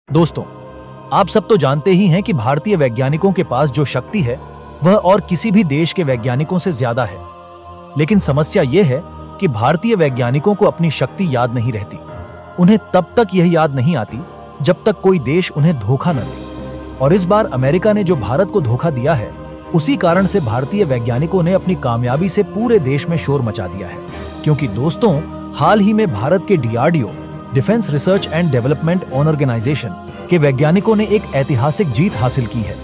दोस्तों, आप सब तो जानते ही हैं कि भारतीय वैज्ञानिकों के पास जो शक्ति है वह और किसी भी देश के वैज्ञानिकों से ज्यादा है। लेकिन समस्या यह है कि भारतीय वैज्ञानिकों को अपनी शक्ति याद नहीं रहती। उन्हें तब तक यह याद नहीं आती जब तक कोई देश उन्हें धोखा न दे। और इस बार अमेरिका ने जो भारत को धोखा दिया है, उसी कारण से भारतीय वैज्ञानिकों ने अपनी कामयाबी से पूरे देश में शोर मचा दिया है। क्योंकि दोस्तों, हाल ही में भारत के DRDO, defence research and development organisation के वैज्ञानिकों ने एक ऐतिहासिक जीत हासिल की है।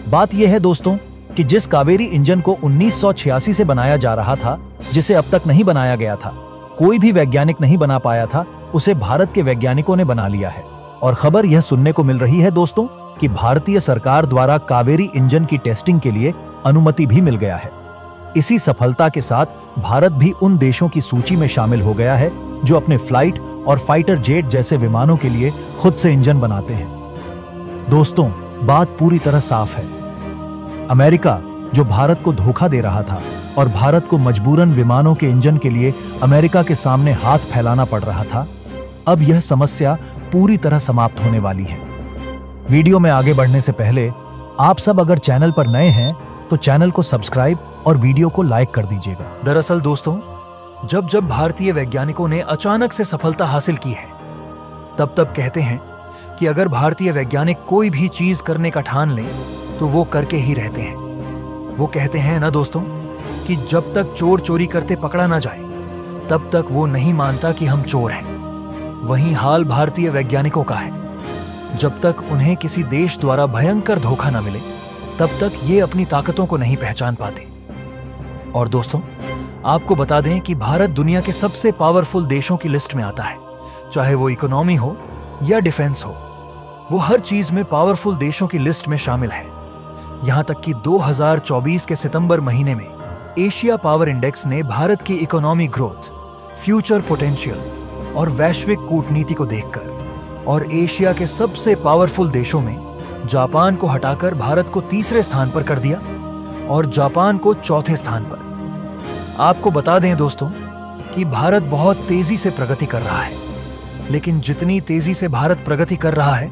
बात यह है दोस्तों कि जिस कावेरी इंजन को 1986 से बनाया जा रहा था, जिसे अब तक नहीं बनाया गया था, कोई भी वैज्ञानिक नहीं बना पाया था, उसे भारत के वैज्ञानिकों ने बना लिया है। और खबर यह सुनने को मिल रही है दोस्तों कि भारतीय सरकार द्वारा कावेरी इंजन की टेस्टिंग के लिए अनुमति भी मिल गया है। इसी सफलता के साथ भारत भी उन देशों की सूची में शामिल हो गया है जो अपने फ्लाइट और फाइटर जेट जैसे विमानों के लिए खुद से इंजन बनाते हैं। दोस्तों, बात पूरी तरह साफ है। अमेरिका जो भारत को धोखा दे रहा था और भारत को मजबूरन विमानों के इंजन के लिए अमेरिका के सामने हाथ फैलाना पड़ रहा था, अब यह समस्या पूरी तरह समाप्त होने वाली है। वीडियो में आगे बढ़ने से पहले आप सब अगर चैनल पर नए हैं तो चैनल को सब्सक्राइब और वीडियो को लाइक कर दीजिएगा। दरअसल दोस्तों, जब भारतीय वैज्ञानिकों ने अचानक से सफलता हासिल की है, तब कहते हैं कि अगर भारतीय वैज्ञानिक कोई भी चीज करने का ठान लें तो वो करके ही रहते हैं। वो कहते हैं ना दोस्तों कि जब तक चोर चोरी करते पकड़ा ना जाए, तब तक वो नहीं मानता कि हम चोर हैं। वही हाल भारतीय वैज्ञानिकों का है। जब तक उन्हें किसी देश द्वारा भयंकर धोखा न मिले, तब तक ये अपनी ताकतों को नहीं पहचान पाते। और दोस्तों, आपको बता दें कि भारत दुनिया के सबसे पावरफुल देशों की लिस्ट में आता है। चाहे वो इकोनॉमी हो या डिफेंस हो, वो हर चीज में पावरफुल देशों की लिस्ट में शामिल है। यहां तक कि 2024 के सितंबर महीने में एशिया पावर इंडेक्स ने भारत की इकोनॉमी ग्रोथ, फ्यूचर पोटेंशियल और वैश्विक कूटनीति को देखकर और एशिया के सबसे पावरफुल देशों में जापान को हटाकर भारत को तीसरे स्थान पर कर दिया और जापान को चौथे स्थान पर। आपको बता दें दोस्तों कि भारत बहुत तेजी से प्रगति कर रहा है, लेकिन जितनी तेजी से भारत प्रगति कर रहा है,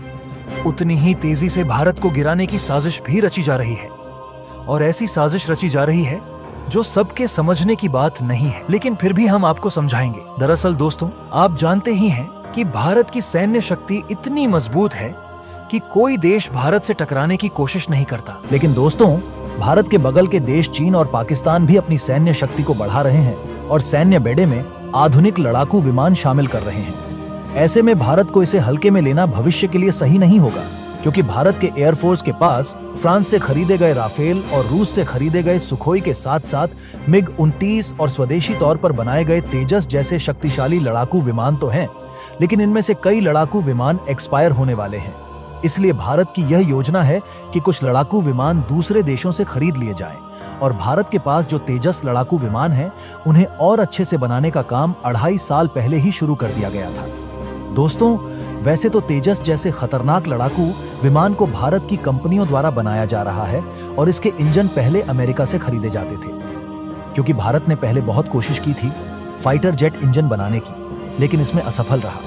उतनी ही तेजी से भारत को गिराने की साजिश भी रची जा रही है। और ऐसी साजिश रची जा रही है जो सबके समझने की बात नहीं है, लेकिन फिर भी हम आपको समझाएंगे। दरअसल दोस्तों, आप जानते ही हैं कि भारत की सैन्य शक्ति इतनी मजबूत है कि कोई देश भारत से टकराने की कोशिश नहीं करता। लेकिन दोस्तों, भारत के बगल के देश चीन और पाकिस्तान भी अपनी सैन्य शक्ति को बढ़ा रहे हैं और सैन्य बेड़े में आधुनिक लड़ाकू विमान शामिल कर रहे हैं। ऐसे में भारत को इसे हल्के में लेना भविष्य के लिए सही नहीं होगा, क्योंकि भारत के एयरफोर्स के पास फ्रांस से खरीदे गए राफेल और रूस से खरीदे गए सुखोई के साथ साथ MiG-29 और स्वदेशी तौर पर बनाए गए तेजस जैसे शक्तिशाली लड़ाकू विमान तो हैं, लेकिन इनमें से कई लड़ाकू विमान एक्सपायर होने वाले हैं। इसलिए भारत की यह योजना है कि कुछ लड़ाकू विमान दूसरे देशों से खरीद लिए जाएं और भारत के पास जो तेजस लड़ाकू विमान हैं, उन्हें और अच्छे से बनाने का काम 2.5 साल पहले ही शुरू कर दिया गया था। दोस्तों, वैसे तो तेजस जैसे खतरनाक लड़ाकू विमान को भारत की कंपनियों द्वारा बनाया जा रहा है और इसके इंजन पहले अमेरिका से खरीदे जाते थे, क्योंकि भारत ने पहले बहुत कोशिश की थी फाइटर जेट इंजन बनाने की, लेकिन इसमें असफल रहा।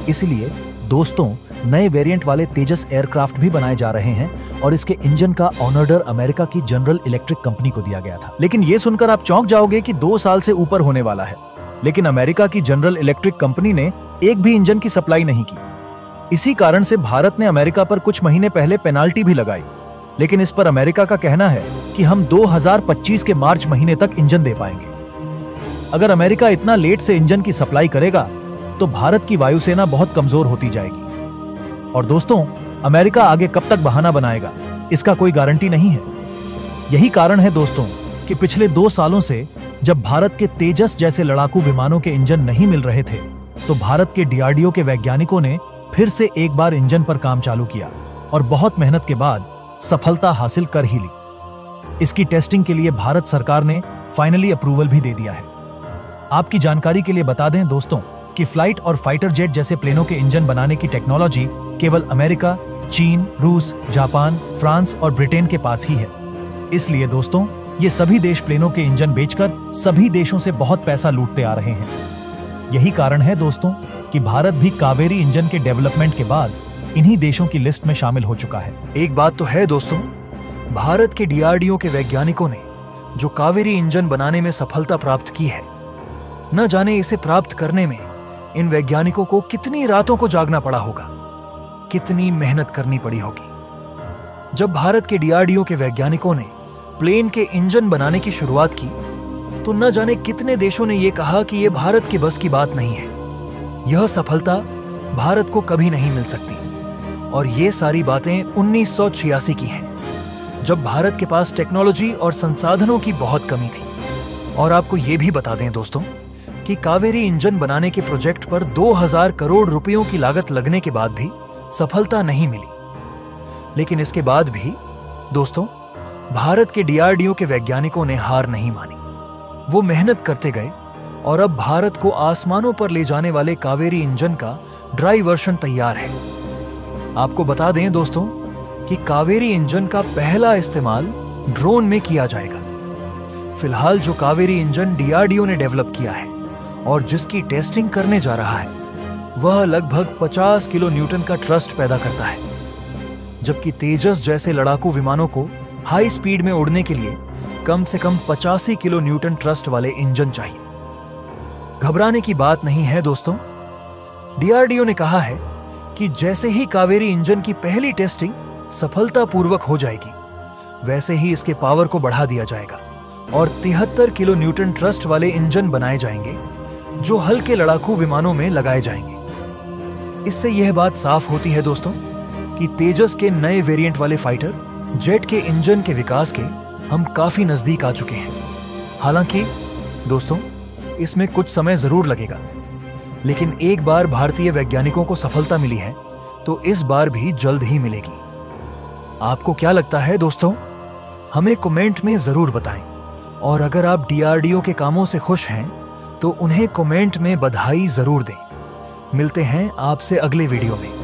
इसलिए दोस्तों, नए वेरिएंट वाले तेजस एयरक्राफ्ट भी बनाए जा रहे हैं और इसके इंजन का ऑर्डर अमेरिका की जनरल इलेक्ट्रिक कंपनी को दिया गया था। लेकिन ये सुनकर आप चौंक जाओगे कि 2 साल से ऊपर होने वाला है, लेकिन अमेरिका की जनरल इलेक्ट्रिक कंपनी ने एक भी इंजन की सप्लाई नहीं की। इसी कारण से भारत ने अमेरिका पर कुछ महीने पहले पेनाल्टी भी लगाई, लेकिन इस पर अमेरिका का कहना है कि हम 2025 के मार्च महीने तक इंजन दे पाएंगे। अगर अमेरिका इतना लेट से इंजन की सप्लाई करेगा तो भारत की वायुसेना बहुत कमजोर होती जाएगी। और दोस्तों, अमेरिका आगे कब तक बहाना बनाएगा, इसका कोई गारंटी नहीं है। यही कारण है दोस्तों कि पिछले 2 सालों से जब भारत के तेजस जैसे लड़ाकू विमानों के इंजन नहीं मिल रहे थे, तो भारत के DRDO के वैज्ञानिकों ने फिर से एक बार इंजन पर काम चालू किया और बहुत मेहनत के बाद सफलता हासिल कर ही ली। इसकी टेस्टिंग के लिए भारत सरकार ने फाइनली अप्रूवल भी दे दिया है। आपकी जानकारी के लिए बता दें दोस्तों कि फ्लाइट और फाइटर जेट जैसे प्लेनों के इंजन बनाने की टेक्नोलॉजी केवल अमेरिका, चीन, रूस, जापान, फ्रांस और ब्रिटेन के पास ही है। इसलिए दोस्तों, ये सभी देश प्लेनों के इंजन बेचकर सभी देशों से बहुत पैसा लूटते आ रहे हैं। यही कारण है दोस्तों कि भारत भी कावेरी इंजन के डेवलपमेंट के बाद इन्हीं देशों की लिस्ट में शामिल हो चुका है। एक बात तो है दोस्तों, भारत के डीआरडीओ के वैज्ञानिकों ने जो कावेरी इंजन बनाने में सफलता प्राप्त की है, न जाने इसे प्राप्त करने में इन वैज्ञानिकों को कितनी रातों को जागना पड़ा होगा, कितनी मेहनत करनी पड़ी होगी। जब भारत के डीआरडीओ के वैज्ञानिकों ने प्लेन के इंजन बनाने की शुरुआत की तो न जाने कितने देशों ने यह कहा कि यह भारत के बस की बात नहीं है, यह सफलता भारत को कभी नहीं मिल सकती। और ये सारी बातें 1986 की हैं, जब भारत के पास टेक्नोलॉजी और संसाधनों की बहुत कमी थी। और आपको यह भी बता दें दोस्तों कि कावेरी इंजन बनाने के प्रोजेक्ट पर 2000 करोड़ रुपयों की लागत लगने के बाद भी सफलता नहीं मिली। लेकिन इसके बाद भी दोस्तों, भारत के डीआरडीओ के वैज्ञानिकों ने हार नहीं मानी। वो मेहनत करते गए और अब भारत को आसमानों पर ले जाने वाले कावेरी इंजन का ड्राई वर्जन तैयार है। आपको बता दें दोस्तों कि कावेरी इंजन का पहला इस्तेमाल ड्रोन में किया जाएगा। फिलहाल जो कावेरी इंजन डीआरडीओ ने डेवलप किया है और जिसकी टेस्टिंग करने जा रहा है, वह लगभग 50 किलो न्यूटन का थ्रस्ट पैदा करता है, जबकि तेजस जैसे लड़ाकू विमानों को हाई स्पीड में उड़ने के लिए कम से कम 85 किलो न्यूटन थ्रस्ट वाले इंजन चाहिए। घबराने की बात नहीं है दोस्तों, डीआरडीओ ने कहा है कि जैसे ही कावेरी इंजन की पहली टेस्टिंग सफलतापूर्वक हो जाएगी, वैसे ही इसके पावर को बढ़ा दिया जाएगा और 73 किलो न्यूटन थ्रस्ट वाले इंजन बनाए जाएंगे जो हल्के लड़ाकू विमानों में लगाए जाएंगे। इससे यह बात साफ होती है दोस्तों कि तेजस के नए वेरिएंट वाले फाइटर जेट के इंजन के विकास के हम काफी नजदीक आ चुके हैं। हालांकि दोस्तों, इसमें कुछ समय जरूर लगेगा, लेकिन एक बार भारतीय वैज्ञानिकों को सफलता मिली है तो इस बार भी जल्द ही मिलेगी। आपको क्या लगता है दोस्तों? हमें कमेंट में जरूर बताएं। और अगर आप डीआरडीओ के कामों से खुश हैं तो उन्हें कमेंट में बधाई जरूर दें। मिलते हैं आपसे अगले वीडियो में।